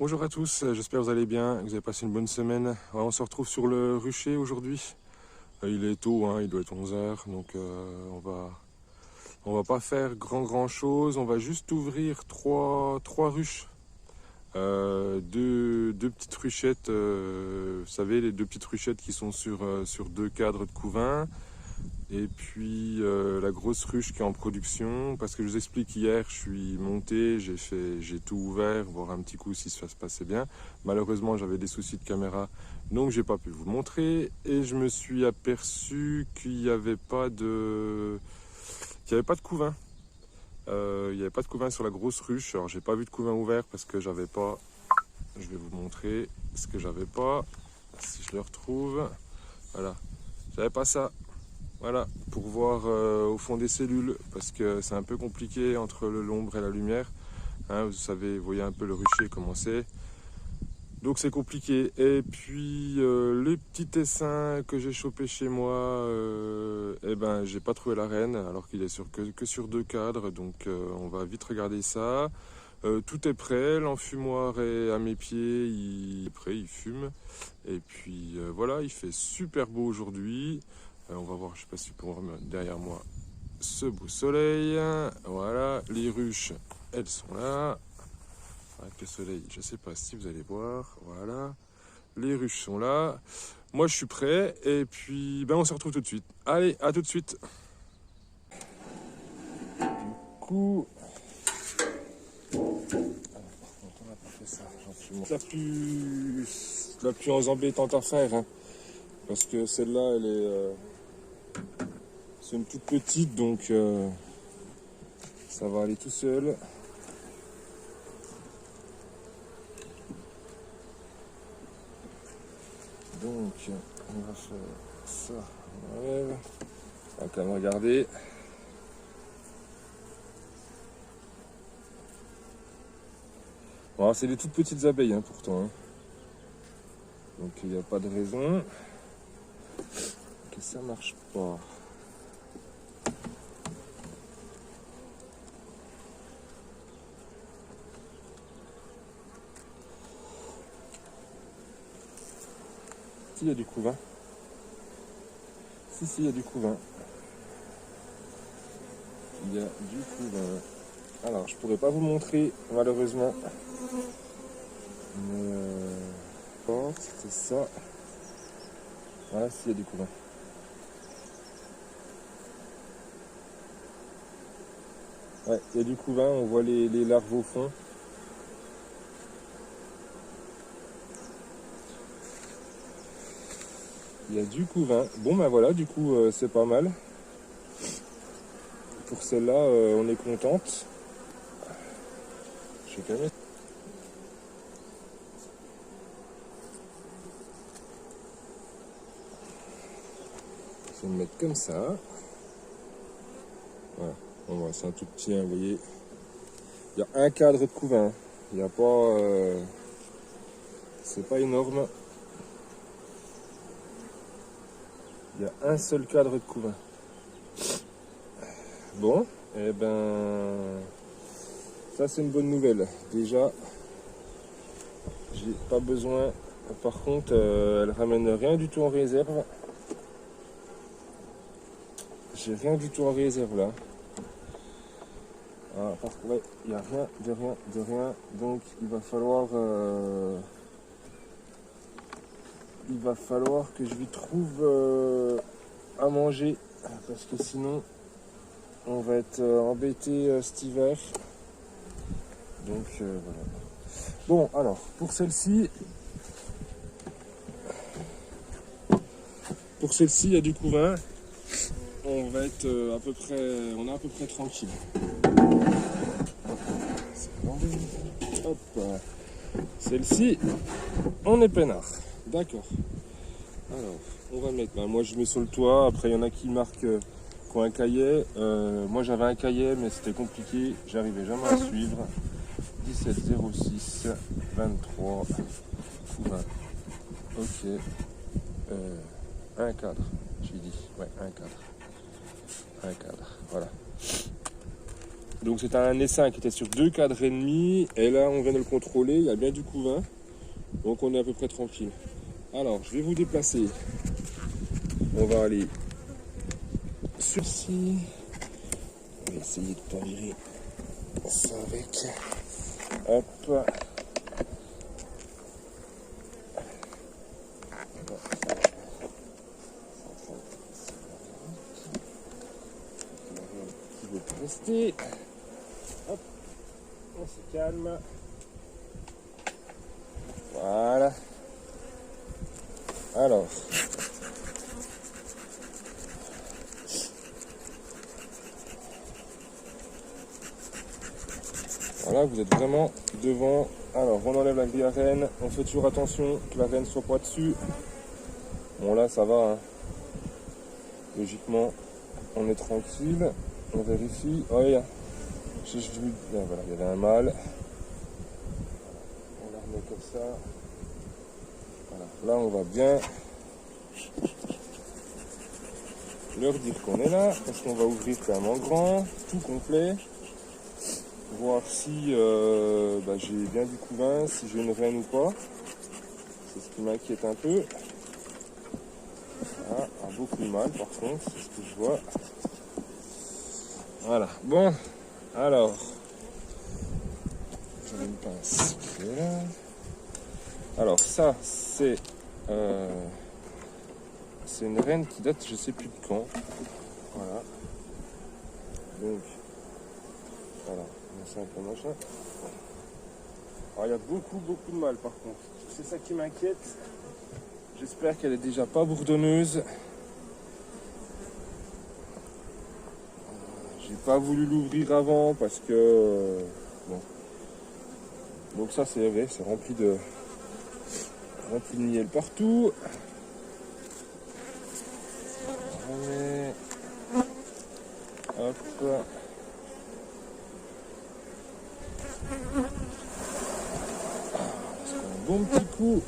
Bonjour à tous, j'espère que vous allez bien, que vous avez passé une bonne semaine. On se retrouve sur le rucher aujourd'hui. Il est tôt, hein, il doit être 11 h, donc on va pas faire grand chose. On va juste ouvrir trois ruches. Deux petites ruchettes, vous savez, les deux petites ruchettes qui sont sur deux cadres de couvain. Et puis la grosse ruche qui est en production, parce que je vous explique, hier je suis monté, j'ai tout ouvert, voir un petit coup si ça se passait bien. Malheureusement j'avais des soucis de caméra, donc j'ai pas pu vous le montrer, et je me suis aperçu qu'il n'y avait pas de couvain. Il n'y avait pas de couvain sur la grosse ruche. Alors j'ai pas vu de couvain ouvert parce que j'avais pas. Je vais vous montrer ce que j'avais pas, si je le retrouve. Voilà, j'avais pas ça. Voilà, pour voir au fond des cellules, parce que c'est un peu compliqué entre l'ombre et la lumière. Hein, vous savez, vous voyez un peu le rucher comment c'est. Donc c'est compliqué. Et puis les petits essaims que j'ai chopé chez moi, eh ben j'ai pas trouvé la reine, alors qu'il est que sur deux cadres. Donc on va vite regarder ça. Tout est prêt, l'enfumoir est à mes pieds, il est prêt, il fume. Et puis voilà, il fait super beau aujourd'hui. On va voir, je sais pas si vous pouvez remettre derrière moi ce beau soleil. Voilà, les ruches, elles sont là. Avec le soleil, je sais pas si vous allez voir. Voilà, les ruches sont là. Moi, je suis prêt. Et puis, ben, on se retrouve tout de suite. Allez, à tout de suite. Du coup, la plus embêtante à faire, hein, parce que celle-là, elle est, c'est une toute petite, donc ça va aller tout seul. Donc, on va faire ça. On enlève. On va quand même regarder. Bon, c'est des toutes petites abeilles, hein, pourtant. Hein. Donc, il n'y a pas de raison que ça marche pas. Il y a du couvain. Si, il y a du couvain. Il y a du couvain. Alors, je pourrais pas vous montrer, malheureusement. Mais c'était ça. Voilà, s'il y a du couvain. Ouais, il y a du couvain, on voit les larves au fond. Il y a du couvain. Bon ben voilà, du coup c'est pas mal. Pour celle-là, on est contente. Je vais quand même. Je vais me mettre comme ça. Voilà. Bon, c'est un tout petit, hein, vous voyez. Il y a un cadre de couvain. Il n'y a pas. C'est pas énorme. Il y a un seul cadre de couvain. Bon, et ben. Ça, c'est une bonne nouvelle. Déjà, j'ai pas besoin. Par contre, elle ramène rien du tout en réserve. J'ai rien du tout en réserve là. Ah, parce que ouais, il n'y a rien, de rien. Donc il va falloir que je lui trouve à manger. Parce que sinon on va être embêté cet hiver. Donc voilà. Bon alors, pour celle-ci, il y a du couvain. On va être à peu près tranquille. Hop. Celle-ci, on est peinard. D'accord. Alors, on va mettre. Moi, je mets sur le toit. Après, il y en a qui marquent qui ont un cahier. Moi, j'avais un cahier, mais c'était compliqué. J'arrivais jamais à suivre. 17 06 23 couvain. Ok. Un cadre. J'ai dit. Ouais, un cadre. Voilà. Donc c'est un essaim qui était sur 2 cadres et demi. Et là, on vient de le contrôler. Il y a bien du couvain. Donc on est à peu près tranquille. Alors, je vais vous déplacer. On va aller sur ci. On va essayer de ne pas virer ça avec. Hop. Qui veut rester. Hop. On se calme. Voilà. Alors. Voilà, vous êtes vraiment devant. Alors, on enlève la grille à renne. On fait toujours attention que la renne soit pas dessus. Bon, là, ça va. Hein. Logiquement, on est tranquille. On vérifie. Oh, voilà, il y avait un mâle. On la remet comme ça. Voilà. Là, on va bien leur dire qu'on est là. Parce qu'on va ouvrir quand même en grand, tout complet. Voir si j'ai bien du couvain, si j'ai une reine ou pas. C'est ce qui m'inquiète un peu. Ah, beaucoup de mal par contre, c'est ce que je vois. Voilà, bon, alors, j'avais une pince qui est là. Alors ça, c'est une reine qui date je sais plus de quand. Voilà. Donc, voilà. C'est un peu machin. Alors, il y a beaucoup de mal par contre. C'est ça qui m'inquiète. J'espère qu'elle est déjà pas bourdonneuse. J'ai pas voulu l'ouvrir avant parce que bon. Donc ça c'est vrai, c'est rempli de miel partout. Allez. Hop. Un bon petit coup.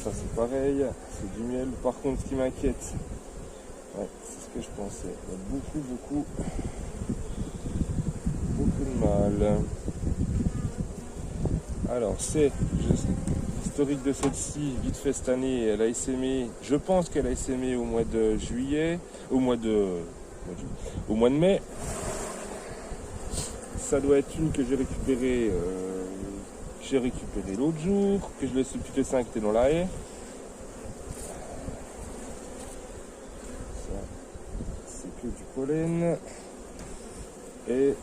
Ça c'est pareil, c'est du miel. Par contre, ce qui m'inquiète, ouais, c'est ce que je pensais. Il y a beaucoup de mal. Alors c'est l'historique de celle-ci, vite fait cette année, elle a essaimé. Je pense qu'elle a essaimé au mois de juillet, au mois de mai. Ça doit être une que j'ai récupérée. L'autre jour, que je laisse depuis les 5 qui étaient dans la haie. Ça, c'est que du pollen. Et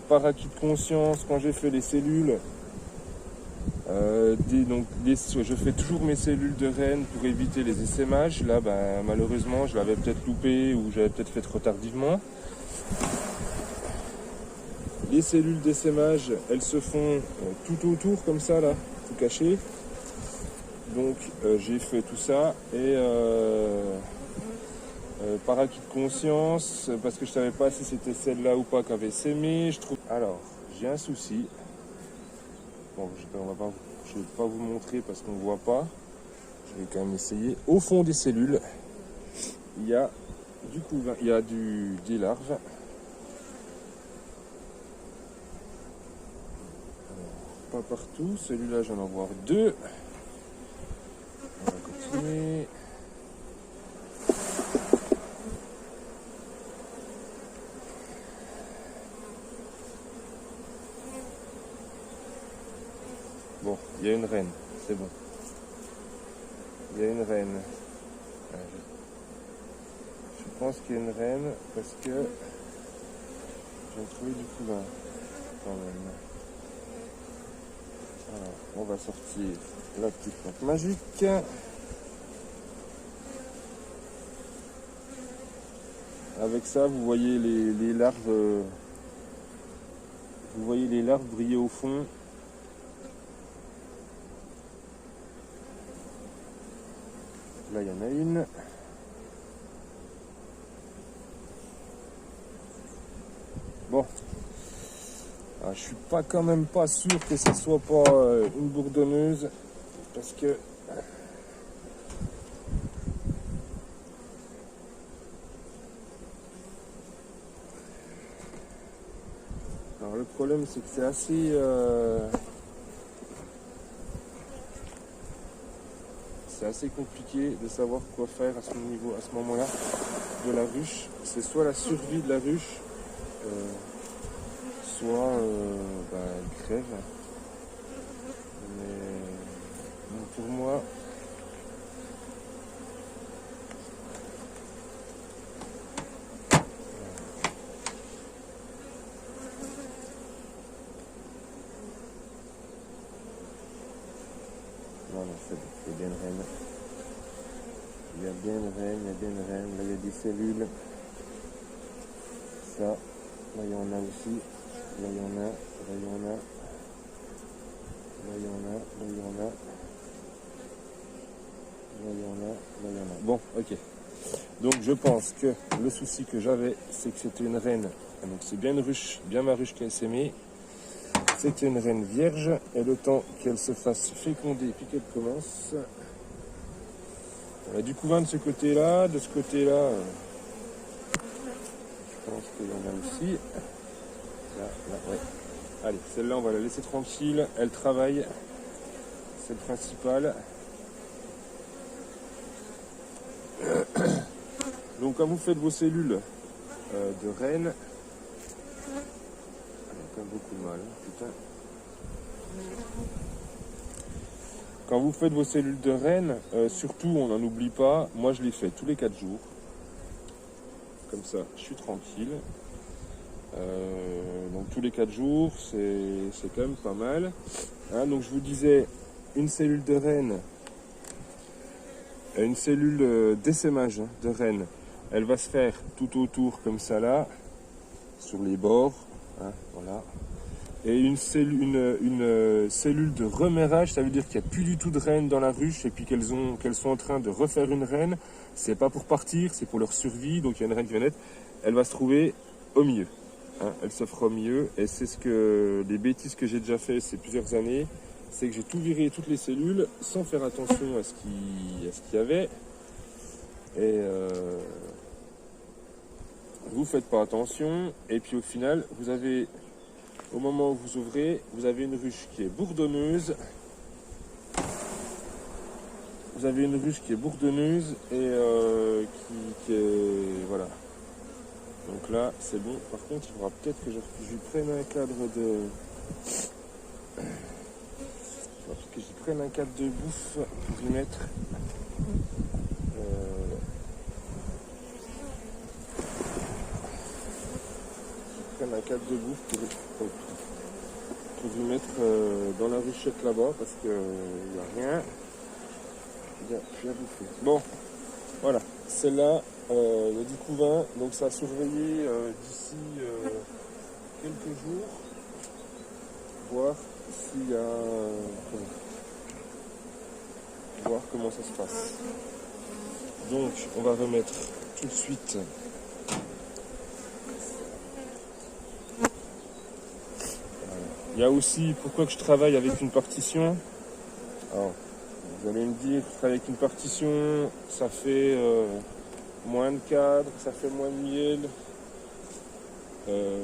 par acquis de conscience, quand j'ai fait les cellules, je fais toujours mes cellules de reine pour éviter les essaimages. Là, malheureusement, je l'avais peut-être loupé ou j'avais peut-être fait trop tardivement. Les cellules d'essaimage, elles se font tout autour comme ça là, tout caché. Donc j'ai fait tout ça et par acquis de conscience, parce que je savais pas si c'était celle-là ou pas qui avait essaimé, je trouve. Alors j'ai un souci. Bon, je vais pas vous montrer parce qu'on voit pas. Je vais quand même essayer. Au fond des cellules, il y a du couvain, il y a des larves. Pas partout, celui-là j'en ai voir 2. On va continuer. Bon, il y a une reine, c'est bon. Il y a une reine. Je pense qu'il y a une reine parce que j'ai trouvé du couvain quand même. Alors, on va sortir la petite lampe magique. Avec ça, vous voyez les larves. Vous voyez les larves briller au fond. Là, il y en a une. Bon. Alors, je suis quand même pas sûr que ce soit pas une bourdonneuse. Parce que Alors le problème c'est que c'est assez compliqué de savoir quoi faire à ce niveau, à ce moment-là de la ruche. C'est soit la survie de la ruche, soit elle crève. Mais bon, pour moi, non, c'est bon, il y a bien une reine. Il y a bien une reine, il y a bien une reine. Là, il y a des cellules. Ça, là, il y en a aussi. Là, il y en a. Là, il y en a. Là, il y en a. Là, il y en a. Là, il y en a. Là, il y en a. Bon, ok. Donc, je pense que le souci que j'avais, c'est que c'était une reine. Donc, c'est bien une ruche, bien ma ruche qui a sémé. C'était une reine vierge. Et le temps qu'elle se fasse féconder et puis qu'elle commence... On a du couvain de ce côté-là, de ce côté-là, je pense qu'il y en a aussi. Là, ouais. Allez, celle-là, on va la laisser tranquille. Elle travaille, c'est le principal. Donc, quand vous faites vos cellules de reine, elle a quand même beaucoup de mal, putain. Quand vous faites vos cellules de reine, surtout on n'en oublie pas, moi je les fais tous les 4 jours. Comme ça, je suis tranquille. Donc tous les 4 jours, c'est quand même pas mal. Hein, donc je vous disais, une cellule de reine, une cellule d'essaimage de reine, elle va se faire tout autour comme ça là, sur les bords. Hein, voilà. Et une cellule de remerrage, ça veut dire qu'il n'y a plus du tout de reines dans la ruche et puis qu'elles sont en train de refaire une reine. C'est pas pour partir, c'est pour leur survie. Donc il y a une reine qui vient naître, elle va se trouver au milieu. Hein, elle s'offre au milieu et c'est ce que les bêtises que j'ai déjà fait ces plusieurs années, c'est que j'ai tout viré toutes les cellules sans faire attention à ce qu'il y avait. Et vous faites pas attention et puis au final vous avez... Au moment où vous ouvrez, vous avez une ruche qui est bourdonneuse. Vous avez une ruche qui est bourdonneuse et qui est... Voilà. Donc là, c'est bon. Par contre, il faudra peut-être que je prenne un cadre de... Il faudra que je prenne un cadre de bouffe pour y mettre. Je prenne un cadre de bouffe pour y mettre dans la ruchette là-bas parce qu'il n'y a rien. Il y a plus à bouffer. Bon, voilà. Celle-là, il y a du couvain, donc ça a surveillé d'ici quelques jours, voir s'il y a... voir comment ça se passe. Donc, on va remettre tout de suite... Il y a aussi, pourquoi que je travaille avec une partition. Alors, vous allez me dire, je travaille avec une partition, ça fait moins de cadre, ça fait moins de miel,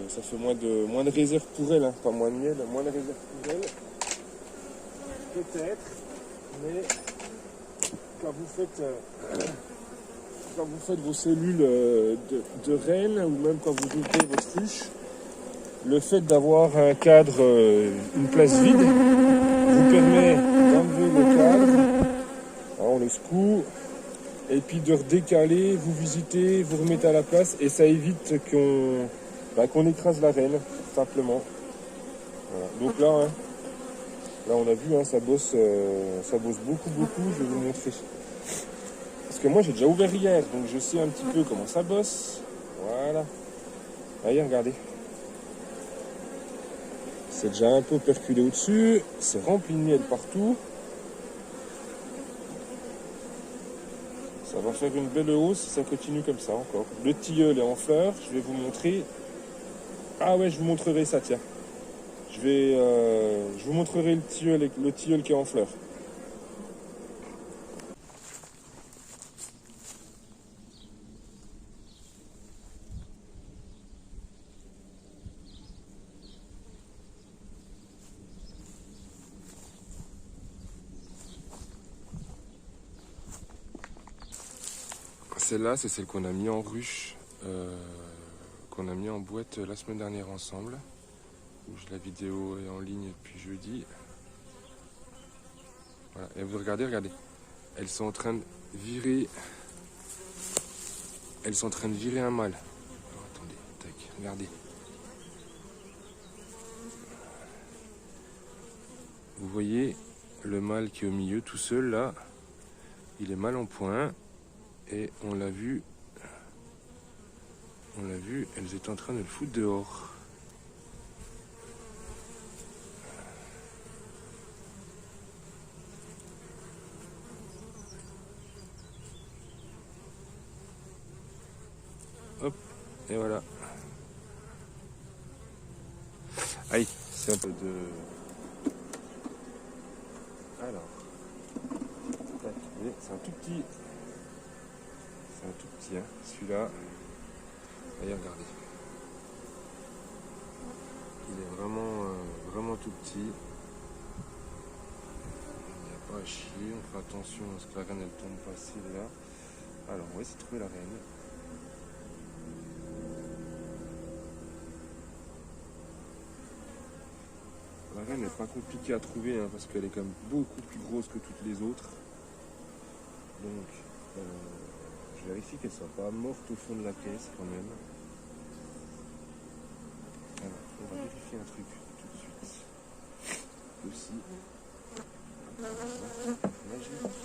ça fait moins de réserve pour elle, hein, pas moins de miel, moins de réserve pour elle. Peut-être, mais quand vous faites vos cellules de reine, ou même quand vous ouvrez votre ruche, le fait d'avoir un cadre, une place vide, vous permet d'enlever le cadre, alors on le secoue, et puis de redécaler, vous visitez, vous remettez à la place, et ça évite qu'on écrase la reine, simplement. Voilà. Donc là, hein, là on a vu, hein, ça bosse beaucoup, je vais vous montrer. Parce que moi j'ai déjà ouvert hier, donc je sais un petit peu comment ça bosse. Voilà. Allez, regardez. C'est déjà un peu perculé au-dessus, c'est rempli de miel partout. Ça va faire une belle hausse si ça continue comme ça encore. Le tilleul est en fleurs, je vais vous montrer. Ah ouais, je vous montrerai ça, tiens. Je vous montrerai le tilleul qui est en fleurs. celle-là, c'est celle qu'on a mis en ruche, qu'on a mis en boîte la semaine dernière ensemble. La vidéo est en ligne depuis jeudi. Voilà. Et vous regardez, elles sont en train de virer. Elles sont en train de virer un mâle. Alors, attendez, tac, regardez. Vous voyez le mâle qui est au milieu tout seul là, il est mal en point et on l'a vu, elles étaient en train de le foutre dehors. Hop, et voilà. Aïe, c'est un peu de... Alors, c'est un tout petit. C'est un tout petit, hein, celui-là. Allez, regardez. Il est vraiment tout petit. Il n'y a pas à chier. On fait attention à ce que la reine elle tombe pas là. Alors, on va essayer de trouver la reine. La reine n'est pas compliquée à trouver hein, parce qu'elle est quand même beaucoup plus grosse que toutes les autres. Donc, je vérifie qu'elle ne soit pas morte au fond de la caisse quand même. Alors, on va vérifier un truc tout de suite. Aussi. Magique.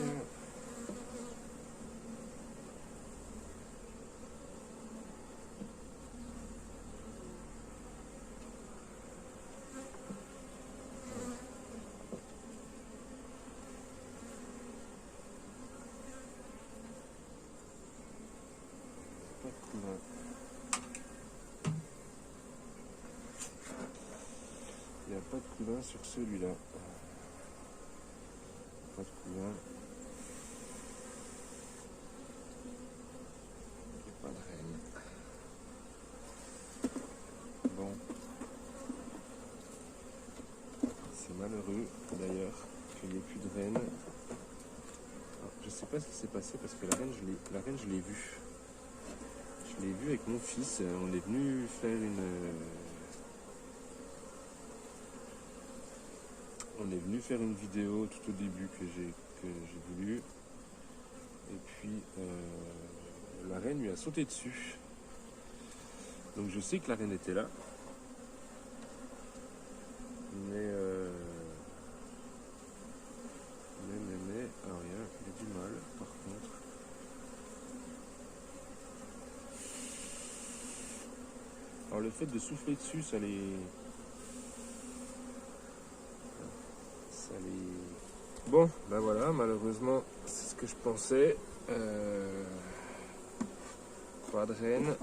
Il n'y a pas de couvain sur celui-là. Pas de couvain. Il n'y a pas de reine. Bon. C'est malheureux d'ailleurs qu'il n'y ait plus de reine. Je ne sais pas ce qui s'est passé parce que la reine je l'ai vue. Je l'ai vue avec mon fils. On est venu faire une vidéo tout au début que j'ai voulu. Et puis la reine lui a sauté dessus. Donc je sais que la reine était là. Mais alors il y a du mal par contre. Alors le fait de souffler dessus, ça les... Bon, ben voilà, malheureusement, c'est ce que je pensais. Pas de reine.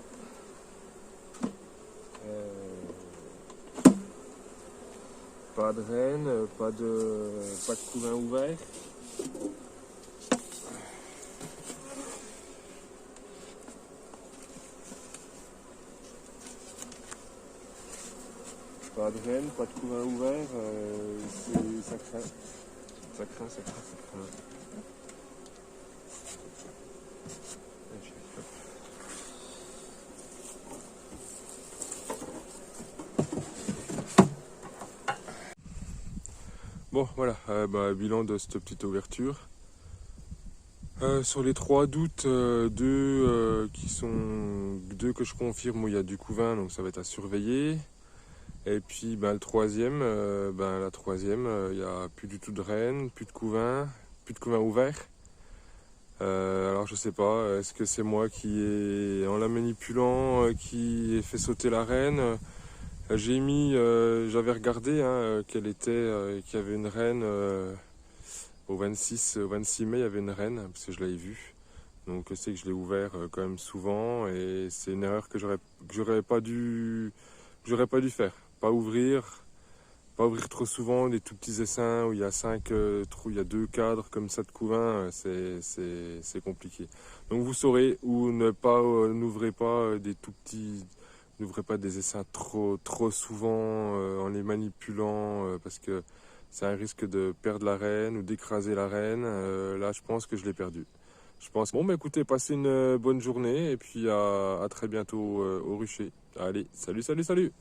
Pas de reine, pas de couvain ouvert. Pas de reine, pas de couvain ouvert, ça craint. Ça craint. Bon, voilà, bilan de cette petite ouverture. Sur les 3 doutes, deux que je confirme où il y a du couvain, donc ça va être à surveiller. Et puis le troisième, la troisième, il n'y a plus du tout de reine, plus de couvain ouvert. Alors je sais pas, est-ce que c'est moi qui ai, en la manipulant, qui ai fait sauter la reine? J'avais regardé qu'elle était, qu'il y avait une reine au 26 mai, il y avait une reine parce que je l'avais vue. Donc c'est que je l'ai ouvert quand même souvent et c'est une erreur que j'aurais pas dû faire. Pas ouvrir trop souvent des tout petits essaims où il y a il y a 2 cadres comme ça de couvain, c'est compliqué. Donc vous saurez où n'ouvrez pas des tout petits, n'ouvrez pas des essaims trop souvent en les manipulant parce que c'est un risque de perdre la reine ou d'écraser la reine. Là je pense que je l'ai perdue. je pense. Bon, bah écoutez, passez une bonne journée et puis à très bientôt au rucher. Allez, salut, salut, salut!